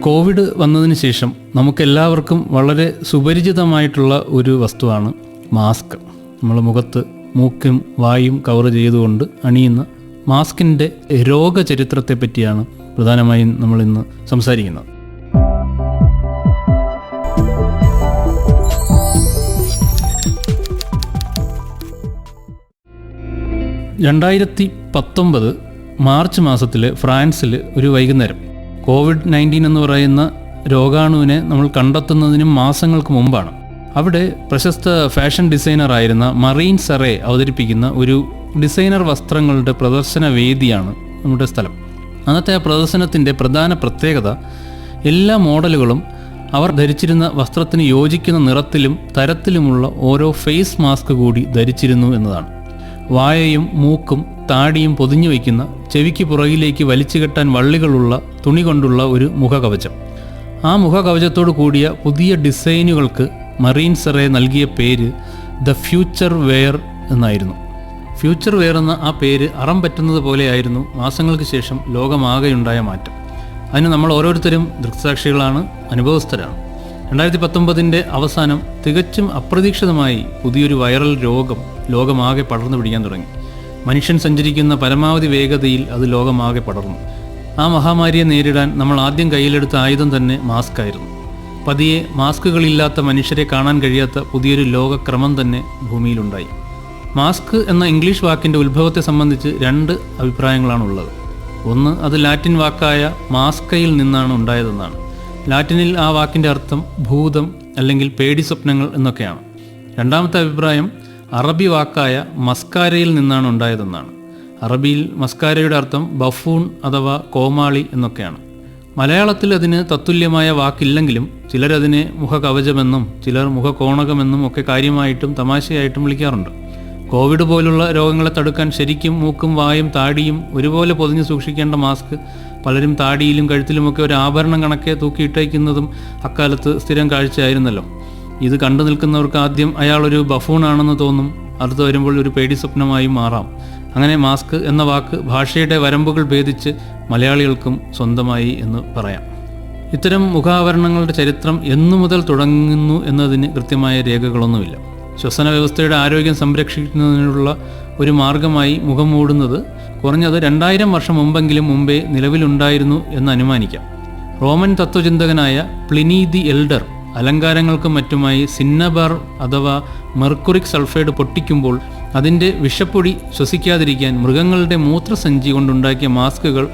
Covid വന്നതിന് ശേഷം നമുക്കെല്ലാവർക്കും വളരെ സുപരിചിതമായിട്ടുള്ള ഒരു വസ്തുവാണ് മാസ്ക്. നമ്മൾ മുഖത്ത് മൂക്കും വായും കവർ ചെയ്തുകൊണ്ട് അണിയുന്ന മാസ്കിൻ്റെ രോഗചരിത്രത്തെ പറ്റിയാണ് പ്രധാനമായും നമ്മളിന്ന് സംസാരിക്കുന്നത്. 2019 മാർച്ച് മാസത്തിൽ ഫ്രാൻസിൽ ഒരു വൈകുന്നേരം COVID-19 എന്ന് പറയുന്ന രോഗാണുവിനെ നമ്മൾ കണ്ടെത്തുന്നതിനും മാസങ്ങൾക്ക് മുമ്പാണ്. അവിടെ പ്രശസ്ത ഫാഷൻ ഡിസൈനറായിരുന്ന മറീൻ സെറേ അവതരിപ്പിക്കുന്ന ഒരു ഡിസൈനർ വസ്ത്രങ്ങളുടെ പ്രദർശന വേദിയാണ് നമ്മുടെ സ്ഥലം. അന്നത്തെ ആ പ്രദർശനത്തിൻ്റെ പ്രധാന പ്രത്യേകത എല്ലാ മോഡലുകളും അവർ ധരിച്ചിരുന്ന വസ്ത്രത്തിന് യോജിക്കുന്ന നിറത്തിലും തരത്തിലുമുള്ള ഓരോ ഫേസ് മാസ്ക് കൂടി ധരിച്ചിരുന്നു എന്നതാണ്. വായയും മൂക്കും താടിയും പൊതിഞ്ഞു വയ്ക്കുന്ന, ചെവിക്ക് പുറകിലേക്ക് വലിച്ചു കെട്ടാൻ വള്ളികളുള്ള തുണി കൊണ്ടുള്ള ഒരു മുഖകവചം. ആ മുഖകവചത്തോടു കൂടിയ പുതിയ ഡിസൈനുകൾക്ക് മറീൻ സെറേ നൽകിയ പേര് ദ ഫ്യൂച്ചർ വെയർ എന്നായിരുന്നു. ഫ്യൂച്ചർ വെയർ എന്ന ആ പേര് അറം പറ്റുന്നത് പോലെയായിരുന്നു മാസങ്ങൾക്ക് ശേഷം ലോകമാകെയുണ്ടായ മാറ്റം. അതിന് നമ്മൾ ഓരോരുത്തരും ദൃക്സാക്ഷികളാണ്, അനുഭവസ്ഥരാണ്. 2019 അവസാനം തികച്ചും അപ്രതീക്ഷിതമായി പുതിയൊരു വൈറൽ രോഗം ലോകമാകെ പടർന്നു പിടിക്കാൻ തുടങ്ങി. മനുഷ്യൻ സഞ്ചരിക്കുന്ന പരമാവധി വേഗതയിൽ അത് ലോകമാകെ പടർന്നു. ആ മഹാമാരിയെ നേരിടാൻ നമ്മൾ ആദ്യം കയ്യിലെടുത്ത ആയുധം തന്നെ മാസ്ക് ആയിരുന്നു. പതിയെ മാസ്കുകളില്ലാത്ത മനുഷ്യരെ കാണാൻ കഴിയാത്ത പുതിയൊരു ലോകക്രമം തന്നെ ഭൂമിയിലുണ്ടായി. മാസ്ക് എന്ന ഇംഗ്ലീഷ് വാക്കിൻ്റെ ഉത്ഭവത്തെ സംബന്ധിച്ച് 2 അഭിപ്രായങ്ങളാണുള്ളത്. ഒന്ന്, അത് ലാറ്റിൻ വാക്കായ മാസ്കയിൽ നിന്നാണ് ഉണ്ടായതെന്നാണ്. ലാറ്റിനിൽ ആ വാക്കിൻ്റെ അർത്ഥം ഭൂതം അല്ലെങ്കിൽ പേടി സ്വപ്നങ്ങൾ എന്നൊക്കെയാണ്. രണ്ടാമത്തെ അഭിപ്രായം അറബി വാക്കായ മസ്കാരയിൽ നിന്നാണ് ഉണ്ടായതെന്നാണ്. അറബിയിൽ മസ്കാരയുടെ അർത്ഥം ബഫൂൺ അഥവാ കോമാളി എന്നൊക്കെയാണ്. മലയാളത്തിൽ അതിന് തത്തുല്യമായ വാക്കില്ലെങ്കിലും ചിലരതിനെ മുഖകവചമെന്നും ചിലർ മുഖകോണകമെന്നും ഒക്കെ കാര്യമായിട്ടും തമാശയായിട്ടും വിളിക്കാറുണ്ട്. കോവിഡ് പോലുള്ള രോഗങ്ങളെ തടുക്കാൻ ശരിക്കും മൂക്കും വായും താടിയും ഒരുപോലെ പൊതിഞ്ഞ് സൂക്ഷിക്കേണ്ട മാസ്ക് പലരും താടിയിലും കഴുത്തിലുമൊക്കെ ഒരു ആഭരണം കണക്കെ തൂക്കിയിട്ടേക്കുന്നതും അക്കാലത്ത് സ്ഥിരം കാഴ്ചയായിരുന്നല്ലോ. ഇത് കണ്ടു നിൽക്കുന്നവർക്ക് ആദ്യം അയാളൊരു ബഫൂണാണെന്ന് തോന്നും, അടുത്ത് വരുമ്പോൾ ഒരു പേടി സ്വപ്നമായി മാറാം. അങ്ങനെ മാസ്ക് എന്ന വാക്ക് ഭാഷയുടെ വരമ്പുകൾ ഭേദിച്ച് മലയാളികൾക്കും സ്വന്തമായി എന്ന് പറയാം. ഇത്തരം മുഖാവരണങ്ങളുടെ ചരിത്രം എന്നു മുതൽ തുടങ്ങുന്നു എന്നതിന് കൃത്യമായ രേഖകളൊന്നുമില്ല. ശ്വസന വ്യവസ്ഥയുടെ ആരോഗ്യം സംരക്ഷിക്കുന്നതിനുള്ള ഒരു മാർഗമായി മുഖം മൂടുന്നത് കുറഞ്ഞത് 2000 വർഷം മുമ്പേ നിലവിലുണ്ടായിരുന്നു എന്ന് അനുമാനിക്കാം. റോമൻ തത്വചിന്തകനായ പ്ലിനി ദി എൽഡർ അലങ്കാരങ്ങൾക്കും മറ്റുമായി സിന്നബാർ അഥവാ മെർക്കുറിക് സൾഫൈഡ് പൊട്ടിക്കുമ്പോൾ അതിൻ്റെ വിഷപ്പൊടി ശ്വസിക്കാതിരിക്കാൻ മൃഗങ്ങളുടെ മൂത്രസഞ്ചി കൊണ്ടുണ്ടാക്കിയ മാസ്കുകൾ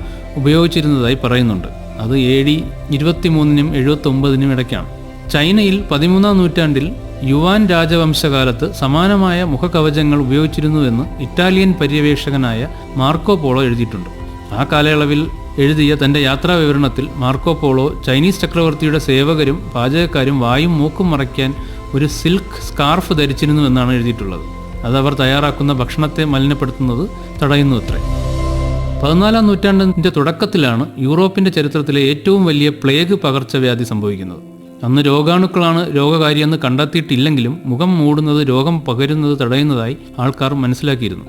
ഉപയോഗിച്ചിരുന്നതായി പറയുന്നുണ്ട്. അത് AD 23 79 ഇടയ്ക്കാണ്. ചൈനയിൽ 13-ാം നൂറ്റാണ്ടിൽ യുവാൻ രാജവംശകാലത്ത് സമാനമായ മുഖകവചങ്ങൾ ഉപയോഗിച്ചിരുന്നുവെന്ന് ഇറ്റാലിയൻ പര്യവേഷകനായ മാർക്കോ പോളോ എഴുതിയിട്ടുണ്ട്. ആ കാലയളവിൽ എഴുതിയ തൻ്റെ യാത്രാ വിവരണത്തിൽ മാർക്കോ പോളോ ചൈനീസ് ചക്രവർത്തിയുടെ സേവകരും പാചകക്കാരും വായും മൂക്കും മറയ്ക്കാൻ ഒരു സിൽക്ക് സ്കാർഫ് ധരിച്ചിരുന്നുവെന്നാണ് എഴുതിയിട്ടുള്ളത്. അതവർ തയ്യാറാക്കുന്ന ഭക്ഷണത്തെ മലിനപ്പെടുത്തുന്നത് തടയുന്നുവത്രേ. 14-ാം നൂറ്റാണ്ടിൻ്റെ തുടക്കത്തിലാണ് യൂറോപ്പിൻ്റെ ചരിത്രത്തിലെ ഏറ്റവും വലിയ പ്ലേഗ് പകർച്ചവ്യാധി സംഭവിക്കുന്നത്. അന്ന് രോഗാണുക്കളാണ് രോഗകാരിയെന്ന് കണ്ടെത്തിയിട്ടില്ലെങ്കിലും മുഖം മൂടുന്നത് രോഗം പകരുന്നത് തടയുന്നതായി ആൾക്കാർ മനസ്സിലാക്കിയിരുന്നു.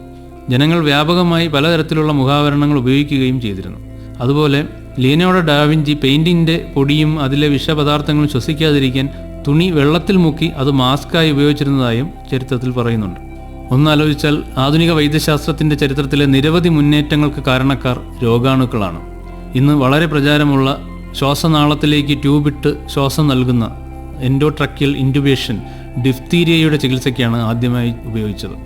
ജനങ്ങൾ വ്യാപകമായി പലതരത്തിലുള്ള മുഖാവരണങ്ങൾ ഉപയോഗിക്കുകയും ചെയ്തിരുന്നു. അതുപോലെ ലിയനാർഡോ ഡാവിഞ്ചി പെയിൻറ്റിൻ്റെ പൊടിയും അതിലെ വിഷപദാർത്ഥങ്ങളും ശ്വസിക്കാതിരിക്കാൻ തുണി വെള്ളത്തിൽ മുക്കി അത് മാസ്കായി ഉപയോഗിച്ചിരുന്നതായും ചരിത്രത്തിൽ പറയുന്നുണ്ട്. ഒന്നാലോചിച്ചാൽ ആധുനിക വൈദ്യശാസ്ത്രത്തിൻ്റെ ചരിത്രത്തിലെ നിരവധി മുന്നേറ്റങ്ങൾക്ക് കാരണക്കാർ രോഗാണുക്കളാണ്. ഇന്ന് വളരെ പ്രചാരമുള്ള ശ്വാസനാളത്തിലേക്ക് ട്യൂബിട്ട് ശ്വാസം നൽകുന്ന എൻഡോട്രക്കിയൽ ഇൻറ്റുബേഷൻ ഡിഫ്തീരിയയുടെ ചികിത്സയ്ക്കാണ് ആദ്യമായി ഉപയോഗിച്ചത്.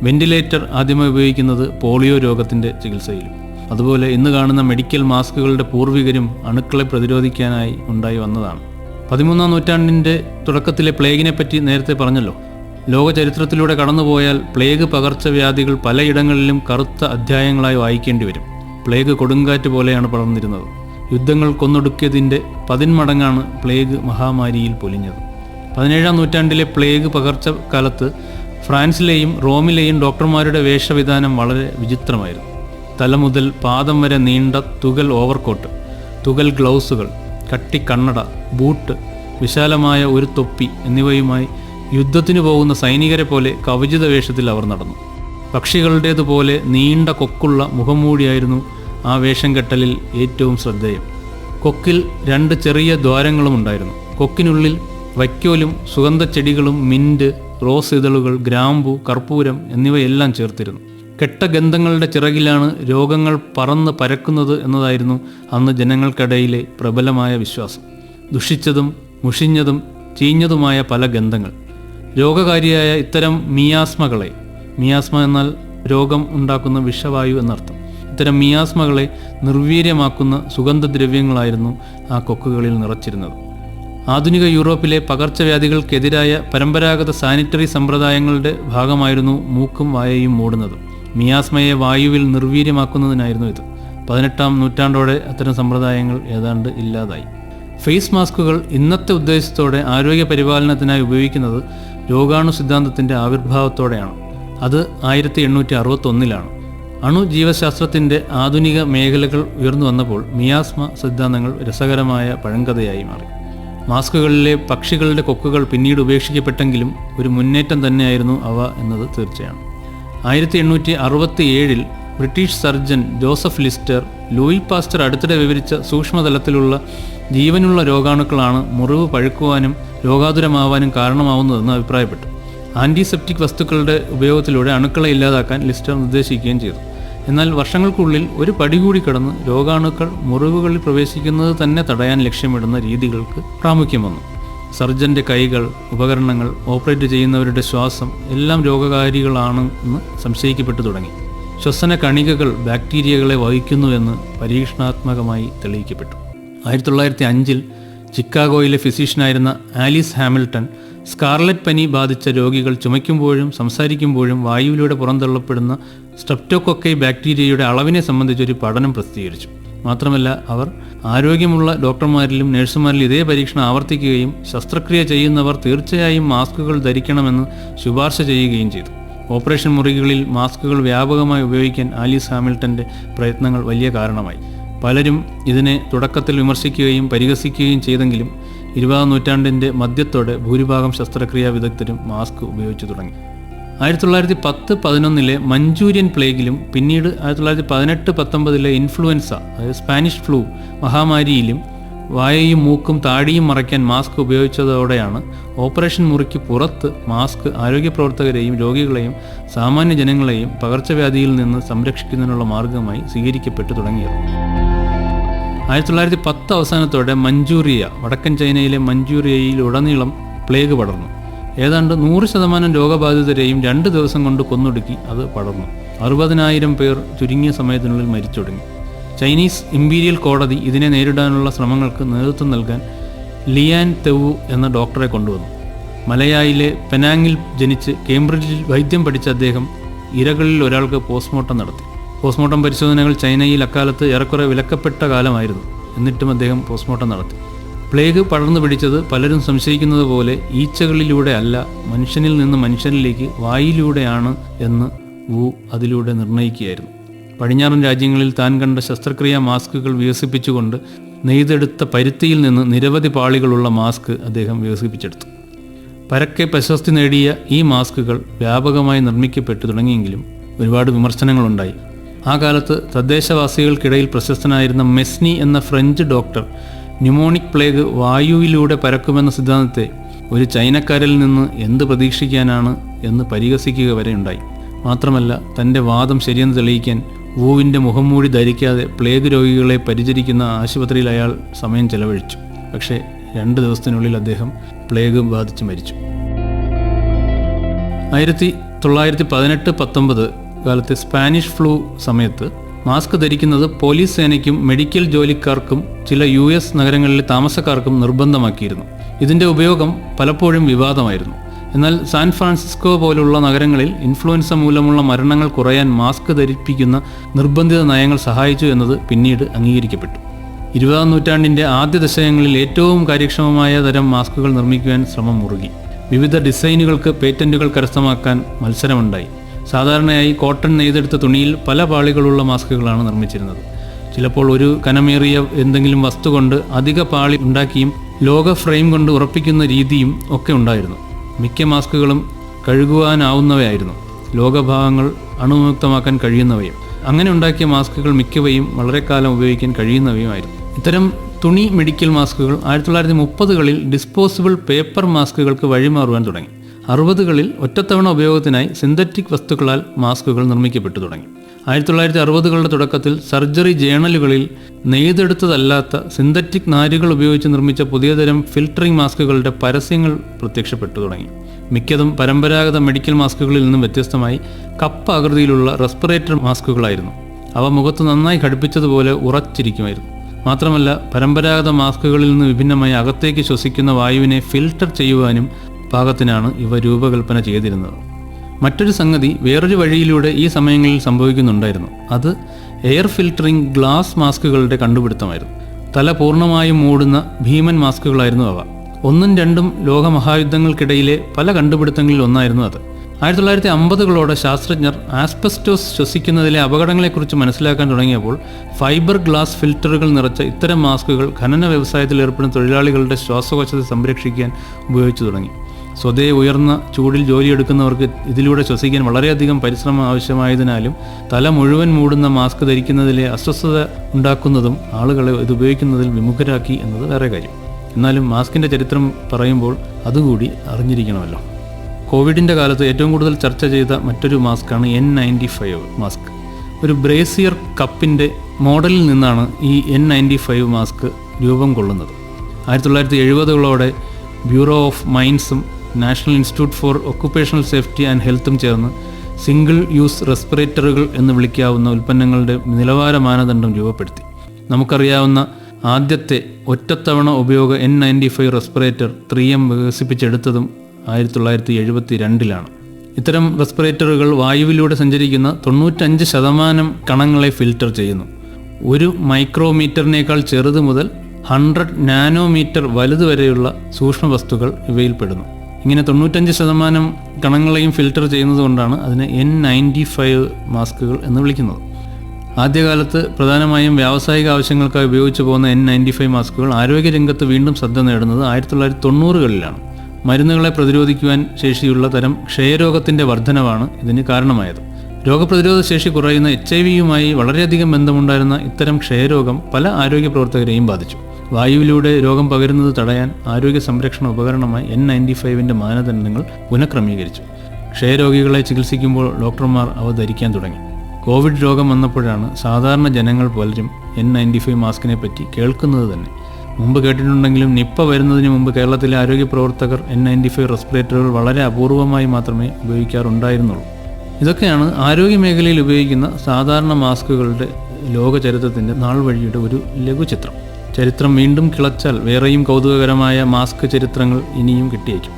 വെന്റിലേറ്റർ ആദ്യമായി ഉപയോഗിക്കുന്നത് പോളിയോ രോഗത്തിൻ്റെ ചികിത്സയിലും. അതുപോലെ ഇന്ന് കാണുന്ന മെഡിക്കൽ മാസ്കുകളുടെ പൂർവികരും അണുക്കളെ പ്രതിരോധിക്കാനായി ഉണ്ടായി വന്നതാണ്. 13-ാം നൂറ്റാണ്ടിൻ്റെ തുടക്കത്തിലെ പ്ലേഗിനെ പറ്റി നേരത്തെ പറഞ്ഞല്ലോ. ലോക ചരിത്രത്തിലൂടെ കടന്നുപോയാൽ പ്ലേഗ് പകർച്ചവ്യാധികൾ പലയിടങ്ങളിലും കറുത്ത അധ്യായങ്ങളായി വായിക്കേണ്ടി വരും. പ്ലേഗ് കൊടുങ്കാറ്റ് പോലെയാണ് പടർന്നിരുന്നത്. യുദ്ധങ്ങൾ കൊന്നൊടുക്കിയതിൻ്റെ 10 മടങ്ങാണ് പ്ലേഗ് മഹാമാരിയിൽ പൊലിഞ്ഞത്. 17-ാം നൂറ്റാണ്ടിലെ പ്ലേഗ് പകർച്ചക്കാലത്ത് ഫ്രാൻസിലെയും റോമിലെയും ഡോക്ടർമാരുടെ വേഷവിധാനം വളരെ വിചിത്രമായിരുന്നു. തല മുതൽ പാദം വരെ നീണ്ട തുകൽ ഓവർകോട്ട്, തുകൽ ഗ്ലൗസുകൾ, കട്ടി കണ്ണട, ബൂട്ട്, വിശാലമായ ഒരു തൊപ്പി എന്നിവയുമായി യുദ്ധത്തിനു പോകുന്ന സൈനികരെ പോലെ കവചിത വേഷത്തിൽ അവർ നടന്നു. പക്ഷികളുടേതുപോലെ നീണ്ട കൊക്കുള്ള മുഖംമൂടിയായിരുന്നു ആ വേഷം കെട്ടലിൽ ഏറ്റവും ശ്രദ്ധേയം. കൊക്കിൽ 2 ചെറിയ ദ്വാരങ്ങളും ഉണ്ടായിരുന്നു. കൊക്കിനുള്ളിൽ വൈക്കോലും സുഗന്ധച്ചെടികളും മിന്റ്, റോസ് ഇതളുകൾ, ഗ്രാമ്പു, കർപ്പൂരം എന്നിവയെല്ലാം ചേർത്തിരുന്നു. കെട്ടഗന്ധങ്ങളുടെ ചിറകിലാണ് രോഗങ്ങൾ പറന്ന് പരക്കുന്നത് എന്നതായിരുന്നു അന്ന് ജനങ്ങൾക്കിടയിലെ പ്രബലമായ വിശ്വാസം. ദുഷിച്ചതും മുഷിഞ്ഞതും ചീഞ്ഞതുമായ പല ഗന്ധങ്ങൾ രോഗകാരിയായ ഇത്തരം മിയാസ്മകളെ, മിയാസ്മ എന്നാൽ രോഗം ഉണ്ടാക്കുന്ന വിഷവായു എന്നർത്ഥം, ഇത്തരം മിയാസ്മകളെ നിർവീര്യമാക്കുന്ന സുഗന്ധദ്രവ്യങ്ങളായിരുന്നു ആ കൊക്കുകളിൽ നിറച്ചിരുന്നത്. ആധുനിക യൂറോപ്പിലെ പകർച്ചവ്യാധികൾക്കെതിരായ പരമ്പരാഗത സാനിറ്ററി സമ്പ്രദായങ്ങളുടെ ഭാഗമായിരുന്നു മൂക്കും വായയും മൂടുന്നത്. മിയാസ്മയെ വായുവിൽ നിർവീര്യമാക്കുന്നതിനായിരുന്നു ഇത്. 18-ാം നൂറ്റാണ്ടോടെ അത്തരം സമ്പ്രദായങ്ങൾ ഏതാണ്ട് ഇല്ലാതായി. ഫേസ് മാസ്കുകൾ ഇന്നത്തെ ഉദ്ദേശത്തോടെ ആരോഗ്യ പരിപാലനത്തിനായി ഉപയോഗിക്കുന്നത് രോഗാണു സിദ്ധാന്തത്തിൻ്റെ ആവിർഭാവത്തോടെയാണ്. അത് 1861-ലാണ്. അണുജീവശാസ്ത്രത്തിൻ്റെ ആധുനിക മേഖലകൾ ഉയർന്നു വന്നപ്പോൾ മിയാസ്മ സിദ്ധാന്തങ്ങൾ രസകരമായ പഴങ്കഥയായി മാറി. മാസ്കുകളിലെ പക്ഷികളുടെ കൊക്കുകൾ പിന്നീട് ഉപേക്ഷിക്കപ്പെട്ടെങ്കിലും ഒരു മുന്നേറ്റം തന്നെയായിരുന്നു അവ എന്നത് തീർച്ചയാണ്. 1867 British surgeon Joseph Lister Louis Pasteur അടുത്തിടെ വിവരിച്ച സൂക്ഷ്മതലത്തിലുള്ള ജീവനുള്ള രോഗാണുക്കളാണ് മുറിവ് പഴുക്കുവാനും രോഗാതുരമാവാനും കാരണമാവുന്നതെന്ന് അഭിപ്രായപ്പെട്ടു. ആൻറ്റിസെപ്റ്റിക് വസ്തുക്കളുടെ ഉപയോഗത്തിലൂടെ അണുക്കളെ ഇല്ലാതാക്കാൻ ലിസ്റ്റർ നിർദ്ദേശിക്കുകയും ചെയ്തു. എന്നാൽ വർഷങ്ങൾക്കുള്ളിൽ ഒരു പടി കൂടി കടന്ന് രോഗാണുക്കൾ മുറിവുകളിൽ പ്രവേശിക്കുന്നത് തന്നെ തടയാൻ ലക്ഷ്യമിടുന്ന രീതികൾക്ക് പ്രാമുഖ്യം വന്നു. സർജൻ്റെ കൈകൾ, ഉപകരണങ്ങൾ, ഓപ്പറേറ്റ് ചെയ്യുന്നവരുടെ ശ്വാസം എല്ലാം രോഗകാരികളാണെന്ന് സംശയിക്കപ്പെട്ടു തുടങ്ങി. ശ്വസന കണികകൾ ബാക്ടീരിയകളെ വഹിക്കുന്നുവെന്ന് പരീക്ഷണാത്മകമായി തെളിയിക്കപ്പെട്ടു. 1905 ചിക്കാഗോയിലെ ഫിസിഷ്യനായിരുന്ന ആലിസ് ഹാമിൽട്ടൺ സ്കാർലറ്റ് പനി ബാധിച്ച രോഗികൾ ചുമയ്ക്കുമ്പോഴും സംസാരിക്കുമ്പോഴും വായുവിലൂടെ പുറന്തള്ളപ്പെടുന്ന സ്ട്രെപ്റ്റോകോക്കൈ ബാക്ടീരിയയുടെ അളവിനെ സംബന്ധിച്ചൊരു പഠനം പ്രസിദ്ധീകരിച്ചു. മാത്രമല്ല, അവർ ആരോഗ്യമുള്ള ഡോക്ടർമാരിലും നഴ്സുമാരിലും ഇതേ പരീക്ഷണം ആവർത്തിക്കുകയും ശസ്ത്രക്രിയ ചെയ്യുന്നവർ തീർച്ചയായും മാസ്കുകൾ ധരിക്കണമെന്ന് ശുപാർശ ചെയ്യുകയും ചെയ്തു. ഓപ്പറേഷൻ മുറികളിൽ മാസ്കുകൾ വ്യാപകമായി ഉപയോഗിക്കാൻ ആലിസ് ഹാമിൽട്ടൻ്റെ പ്രയത്നങ്ങൾ വലിയ കാരണമായി. പലരും ഇതിനെ തുടക്കത്തിൽ വിമർശിക്കുകയും പരിഹസിക്കുകയും ചെയ്തെങ്കിലും 20-ാം നൂറ്റാണ്ടിൻ്റെ മധ്യത്തോടെ ഭൂരിഭാഗം ശസ്ത്രക്രിയാ വിദഗ്ധരും മാസ്ക് ഉപയോഗിച്ചു തുടങ്ങി. 1910-11 മഞ്ചൂരിയൻ പ്ലേഗിലും പിന്നീട് 1918-19 ഇൻഫ്ലുവൻസ, അതായത് സ്പാനിഷ് ഫ്ലൂ മഹാമാരിയിലും വായയും മൂക്കും താടിയും മറയ്ക്കാൻ മാസ്ക് ഉപയോഗിച്ചതോടെയാണ് ഓപ്പറേഷൻ മുറിക്ക് പുറത്ത് മാസ്ക് ആരോഗ്യപ്രവർത്തകരെയും രോഗികളെയും സാമാന്യ ജനങ്ങളെയും പകർച്ചവ്യാധിയിൽ നിന്ന് സംരക്ഷിക്കുന്നതിനുള്ള മാർഗമായി സ്വീകരിക്കപ്പെട്ടു തുടങ്ങിയത്. 1910 അവസാനത്തോടെ മഞ്ചൂറിയ, വടക്കൻ ചൈനയിലെ മഞ്ചൂറിയയിലുടനീളം പ്ലേഗ് പടർന്നു. ഏതാണ്ട് 100% രോഗബാധിതരെയും 2 ദിവസം കൊണ്ട് കൊന്നൊടുക്കി അത് പടർന്നു. 60,000 പേർ ചുരുങ്ങിയ സമയത്തിനുള്ളിൽ മരിച്ചൊടുങ്ങി. ചൈനീസ് ഇമ്പീരിയൽ കോടതി ഇതിനെ നേരിടാനുള്ള ശ്രമങ്ങൾക്ക് നേതൃത്വം നൽകാൻ ലിയാൻ തെവു എന്ന ഡോക്ടറെ കൊണ്ടുവന്നു. മലയായിലെ പെനാങ്ങിൽ ജനിച്ച് കേംബ്രിഡ്ജിൽ വൈദ്യം പഠിച്ച അദ്ദേഹം ഇരകളിൽ ഒരാൾക്ക് പോസ്റ്റ്മോർട്ടം നടത്തി. പോസ്റ്റ്മോർട്ടം പരിശോധനകൾ ചൈനയിൽ അക്കാലത്ത് ഏറെക്കുറെ വിലക്കപ്പെട്ട കാലമായിരുന്നു. എന്നിട്ടും അദ്ദേഹം പോസ്റ്റ്മോർട്ടം നടത്തി. പ്ലേഗ് പടർന്നു പിടിച്ചത് പലരും സംശയിക്കുന്നത് പോലെ ഈച്ചകളിലൂടെ അല്ല, മനുഷ്യനിൽ നിന്ന് മനുഷ്യനിലേക്ക് വായിലൂടെയാണ് എന്ന് വു അതിലൂടെ നിർണ്ണയിക്കുകയായിരുന്നു. പടിഞ്ഞാറൻ രാജ്യങ്ങളിൽ താൻ കണ്ട ശസ്ത്രക്രിയാ മാസ്കുകൾ വികസിപ്പിച്ചുകൊണ്ട് നെയ്തെടുത്ത പരുത്തിയിൽ നിന്ന് നിരവധി പാളികളുള്ള മാസ്ക് അദ്ദേഹം വികസിപ്പിച്ചെടുത്തു. പരക്കെ പ്രശസ്തി നേടിയ ഈ മാസ്കുകൾ വ്യാപകമായി നിർമ്മിക്കപ്പെട്ടു തുടങ്ങിയെങ്കിലും ഒരുപാട് വിമർശനങ്ങളുണ്ടായി. ആ കാലത്ത് തദ്ദേശവാസികൾക്കിടയിൽ പ്രശസ്തനായിരുന്ന മെസ്നി എന്ന ഫ്രഞ്ച് ഡോക്ടർ ന്യൂമോണിക് പ്ലേഗ് വായുവിലൂടെ പരക്കുമെന്ന സിദ്ധാന്തത്തെ ഒരു ചൈനക്കാരിൽ നിന്ന് എന്ത് പ്രതീക്ഷിക്കാനാണ് എന്ന് പരിഹസിക്കുക വരെ ഉണ്ടായി. മാത്രമല്ല, തൻ്റെ വാദം ശരിയെന്ന് തെളിയിക്കാൻ വൂവിൻ്റെ മുഖംമൂടി ധരിക്കാതെ പ്ലേഗ് രോഗികളെ പരിചരിക്കുന്ന ആശുപത്രിയിൽ അയാൾ സമയം ചെലവഴിച്ചു. പക്ഷേ 2 ദിവസത്തിനുള്ളിൽ അദ്ദേഹം പ്ലേഗ് ബാധിച്ച് മരിച്ചു. 1918-19 കാലത്തെ സ്പാനിഷ് ഫ്ലൂ സമയത്ത് മാസ്ക് ധരിക്കുന്നത് പോലീസ് സേനയ്ക്കും മെഡിക്കൽ ജോലിക്കാർക്കും ചില US നഗരങ്ങളിലെ താമസക്കാർക്കും നിർബന്ധമാക്കിയിരുന്നു. ഇതിൻ്റെ ഉപയോഗം പലപ്പോഴും വിവാദമായിരുന്നു. എന്നാൽ സാൻ ഫ്രാൻസിസ്കോ പോലുള്ള നഗരങ്ങളിൽ ഇൻഫ്ലുവൻസ മൂലമുള്ള മരണങ്ങൾ കുറയാൻ മാസ്ക് ധരിപ്പിക്കുന്ന നിർബന്ധിത നയങ്ങൾ സഹായിച്ചു എന്നത് പിന്നീട് അംഗീകരിക്കപ്പെട്ടു. 20-ാം നൂറ്റാണ്ടിൻ്റെ ആദ്യ ദശകങ്ങളിൽ ഏറ്റവും കാര്യക്ഷമമായ തരം മാസ്കുകൾ നിർമ്മിക്കുവാൻ ശ്രമം മുറുകി. വിവിധ ഡിസൈനുകൾക്ക് പേറ്റന്റുകൾ കരസ്ഥമാക്കാൻ മത്സരമുണ്ടായി. സാധാരണയായി കോട്ടൺ നെയ്തെടുത്ത തുണിയിൽ പല പാളികളുള്ള മാസ്കുകളാണ് നിർമ്മിച്ചിരുന്നത്. ചിലപ്പോൾ ഒരു കനമേറിയ എന്തെങ്കിലും വസ്തു കൊണ്ട് അധിക പാളി ഉണ്ടാക്കിയും ലോക ഫ്രെയിം കൊണ്ട് ഉറപ്പിക്കുന്ന രീതിയും ഒക്കെ ഉണ്ടായിരുന്നു. മിക്ക മാസ്കുകളും കഴുകുവാനാവുന്നവയായിരുന്നു. ലോകഭാഗങ്ങൾ അണുവിമുക്തമാക്കാൻ കഴിയുന്നവയും. അങ്ങനെ ഉണ്ടാക്കിയ മാസ്കുകൾ മിക്കവയും വളരെ കാലം ഉപയോഗിക്കാൻ കഴിയുന്നവയുമായിരുന്നു. ഇത്തരം തുണി മെഡിക്കൽ മാസ്കുകൾ 1930കളിൽ ഡിസ്പോസിബിൾ പേപ്പർ മാസ്കുകൾക്ക് വഴിമാറുവാൻ തുടങ്ങി. 60കളിൽ ഒറ്റത്തവണ ഉപയോഗത്തിനായി സിന്തറ്റിക് വസ്തുക്കളാൽ മാസ്കുകൾ നിർമ്മിക്കപ്പെട്ടു തുടങ്ങി. 1960കളുടെ തുടക്കത്തിൽ സർജറി ജേണലുകളിൽ നെയ്തെടുത്തതല്ലാത്ത സിന്തറ്റിക് നാരുകൾ ഉപയോഗിച്ച് നിർമ്മിച്ച പുതിയതരം ഫിൽറ്ററിംഗ് മാസ്കുകളുടെ പരസ്യങ്ങൾ പ്രത്യക്ഷപ്പെട്ടു തുടങ്ങി. മിക്കതും പരമ്പരാഗത മെഡിക്കൽ മാസ്കുകളിൽ നിന്നും വ്യത്യസ്തമായി കപ്പ് ആകൃതിയിലുള്ള റെസ്പിറേറ്റർ മാസ്കുകളായിരുന്നു. അവ മുഖത്ത് നന്നായി ഘടിപ്പിച്ചതുപോലെ ഉറച്ചിരിക്കുമായിരുന്നു. മാത്രമല്ല, പരമ്പരാഗത മാസ്കുകളിൽ നിന്ന് വിഭിന്നമായി അകത്തേക്ക് ശ്വസിക്കുന്ന വായുവിനെ ഫിൽട്ടർ ചെയ്യുവാനും പാകത്തിനാണ് ഇവ രൂപകൽപ്പന ചെയ്തിരുന്നത്. മറ്റൊരു സംഗതി വേറൊരു വഴിയിലൂടെ ഈ സമയങ്ങളിൽ സംഭവിക്കുന്നുണ്ടായിരുന്നു. അത് എയർ ഫിൽറ്ററിംഗ് ഗ്ലാസ് മാസ്കുകളുടെ കണ്ടുപിടുത്തമായിരുന്നു. തല പൂർണ്ണമായും മൂടുന്ന ഭീമൻ മാസ്കുകളായിരുന്നു അവ. 1ഉം 2ഉം ലോകമഹായുദ്ധങ്ങൾക്കിടയിലെ പല കണ്ടുപിടുത്തങ്ങളിൽ ഒന്നായിരുന്നു അത്. 1950കളോടെ ശാസ്ത്രജ്ഞർ ആസ്ബസ്റ്റോസ് ശ്വസിക്കുന്നതിലെ അപകടങ്ങളെക്കുറിച്ച് മനസ്സിലാക്കാൻ തുടങ്ങിയപ്പോൾ ഫൈബർ ഗ്ലാസ് ഫിൽറ്ററുകൾ നിറച്ച ഇത്തരം മാസ്കുകൾ ഖനന വ്യവസായത്തിൽ ഏർപ്പെടുന്ന തൊഴിലാളികളുടെ ശ്വാസകോശത്തെ സംരക്ഷിക്കാൻ ഉപയോഗിച്ചു തുടങ്ങി. സ്വതേ ഉയർന്ന ചൂടിൽ ജോലിയെടുക്കുന്നവർക്ക് ഇതിലൂടെ ശ്വസിക്കാൻ വളരെയധികം പരിശ്രമം ആവശ്യമായതിനാലും തല മുഴുവൻ മൂടുന്ന മാസ്ക് ധരിക്കുന്നതിലെ അസ്വസ്ഥത ഉണ്ടാക്കുന്നതും ആളുകളെ ഇത് ഉപയോഗിക്കുന്നതിൽ വിമുഖരാക്കി എന്നത് വേറെ കാര്യം. എന്നാലും മാസ്കിൻ്റെ ചരിത്രം പറയുമ്പോൾ അതുകൂടി അറിഞ്ഞിരിക്കണമല്ലോ. കോവിഡിൻ്റെ കാലത്ത് ഏറ്റവും കൂടുതൽ ചർച്ച ചെയ്ത മറ്റൊരു മാസ്കാണ് N95 മാസ്ക്. ഒരു ബ്രേസിയർ കപ്പിൻ്റെ മോഡലിൽ നിന്നാണ് ഈ N95 മാസ്ക് രൂപം കൊള്ളുന്നത്. 1970കളോടെ ബ്യൂറോ ഓഫ് മൈൻസും National Institute for Occupational Safety and ഹെൽത്തും ചേർന്ന് സിംഗിൾ യൂസ് റെസ്പിറേറ്ററുകൾ എന്ന് വിളിക്കാവുന്ന ഉൽപ്പന്നങ്ങളുടെ നിലവാര മാനദണ്ഡം രൂപപ്പെടുത്തി. നമുക്കറിയാവുന്ന ആദ്യത്തെ ഒറ്റത്തവണ ഉപയോഗ N95 റെസ്പിറേറ്റർ 3M വികസിപ്പിച്ചെടുത്തതും 1972ലാണ്. ഇത്തരം റെസ്പിറേറ്ററുകൾ വായുവിലൂടെ സഞ്ചരിക്കുന്ന 95% കണങ്ങളെ ഫിൽറ്റർ ചെയ്യുന്നു. 1 മൈക്രോമീറ്ററിനേക്കാൾ ചെറുത് മുതൽ 100 നാനോമീറ്റർ വലുത് വരെയുള്ള സൂക്ഷ്മ വസ്തുക്കൾ ഇവയിൽപ്പെടുന്നു. ഇങ്ങനെ 95% കണങ്ങളെയും ഫിൽറ്റർ ചെയ്യുന്നതുകൊണ്ടാണ് അതിനെ N95 മാസ്കുകൾ എന്ന് വിളിക്കുന്നത്. ആദ്യകാലത്ത് പ്രധാനമായും വ്യാവസായിക ആവശ്യങ്ങൾക്കായി ഉപയോഗിച്ചു പോകുന്ന N95 മാസ്കുകൾ ആരോഗ്യരംഗത്ത് വീണ്ടും ശ്രദ്ധ നേടുന്നത് 1990കളിലാണ്. മരുന്നുകളെ പ്രതിരോധിക്കുവാൻ ശേഷിയുള്ള തരം ക്ഷയരോഗത്തിൻ്റെ വർധനവാണ് ഇതിന് കാരണമായത്. രോഗപ്രതിരോധ ശേഷി കുറയുന്ന HIV-യുമായി വളരെയധികം ബന്ധമുണ്ടായിരുന്ന ഇത്തരം ക്ഷയരോഗം പല ആരോഗ്യ പ്രവർത്തകരെയും ബാധിച്ചു. വായുവിലൂടെ രോഗം പകരുന്നത് തടയാൻ ആരോഗ്യ സംരക്ഷണ ഉപകരണമായി N95ൻ്റെ മാനദണ്ഡങ്ങൾ പുനഃക്രമീകരിച്ചു. ക്ഷയരോഗികളെ ചികിത്സിക്കുമ്പോൾ ഡോക്ടർമാർ അവ ധരിക്കാൻ തുടങ്ങി. കോവിഡ് രോഗം വന്നപ്പോഴാണ് സാധാരണ ജനങ്ങൾ പലരും N95 മാസ്കിനെ പറ്റി കേൾക്കുന്നത് തന്നെ. മുമ്പ് കേട്ടിട്ടുണ്ടെങ്കിലും നിപ്പ വരുന്നതിന് മുമ്പ് കേരളത്തിലെ ആരോഗ്യ പ്രവർത്തകർ N95 റെസ്പിറേറ്ററുകൾ വളരെ അപൂർവമായി മാത്രമേ ഉപയോഗിക്കാറുണ്ടായിരുന്നുള്ളൂ. ഇതൊക്കെയാണ് ആരോഗ്യ മേഖലയിൽ ഉപയോഗിക്കുന്ന സാധാരണ മാസ്കുകളുടെ ലോക ചരിത്രത്തിൻ്റെ നാൾ വഴിയുടെ ഒരു ലഘുചിത്രം. ചരിത്രം വീണ്ടും കിളച്ചാൽ വേറെയും കൗതുകകരമായ മാസ്ക് ചരിത്രങ്ങൾ ഇനിയും കിട്ടിയേക്കും.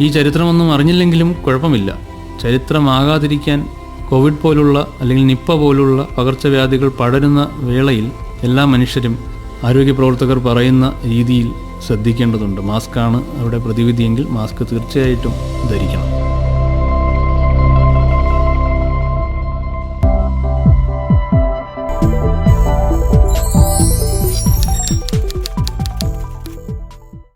ഈ ചരിത്രമൊന്നും അറിഞ്ഞില്ലെങ്കിലും കുഴപ്പമില്ല. ചരിത്രമാകാതിരിക്കാൻ കോവിഡ് പോലുള്ള അല്ലെങ്കിൽ നിപ്പ പോലുള്ള പകർച്ചവ്യാധികൾ പടരുന്ന വേളയിൽ എല്ലാ മനുഷ്യരും ആരോഗ്യ പ്രവർത്തകർ പറയുന്ന രീതിയിൽ ശ്രദ്ധിക്കേണ്ടതുണ്ട്. മാസ്കാണ് അവിടെ പ്രതിവിധിയെങ്കിൽ മാസ്ക് തീർച്ചയായിട്ടും ധരിക്കണം.